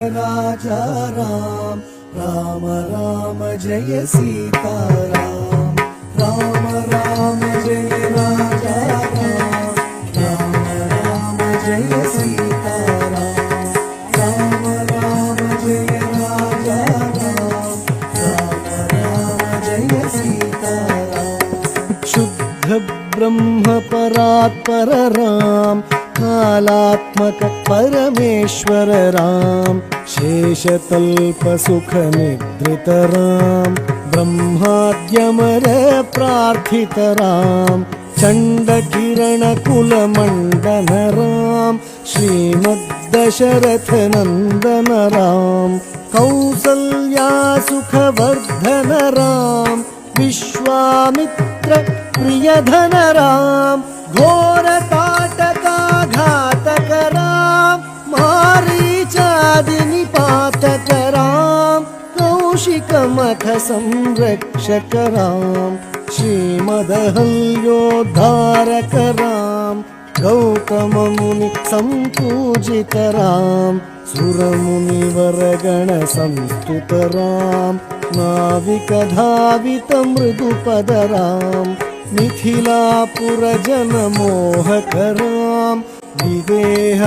राजा राम राम राम जय सीताराम राम राम जय राजा राम राम राम जय सीताराम राम राम जय राजा राम राम राम जय सीताराम शुद्ध ब्रह्म परात्पर राम कालात्मक परमेश्वर राम शेषतल्प सुख निद्रित राम ब्रह्माद्यमर प्रार्थित राम चंड किरण कुल मंडन राम श्रीमद्दशरथ नंदन राम कौसल्या सुखवर्धन राम विश्वामित्र प्रियधन राम घोर ताटका घातक राम मारीचादि पातक राम कौशिक मथ संरक्षक राम श्रीमदहल्योद्धारक राम गौतम मुनि संपूजित राम सुरमुनिवर गण संस्तुत राम नाविक धावित मृदुपद राम मिथिलापुर जन मोहक राम विदेह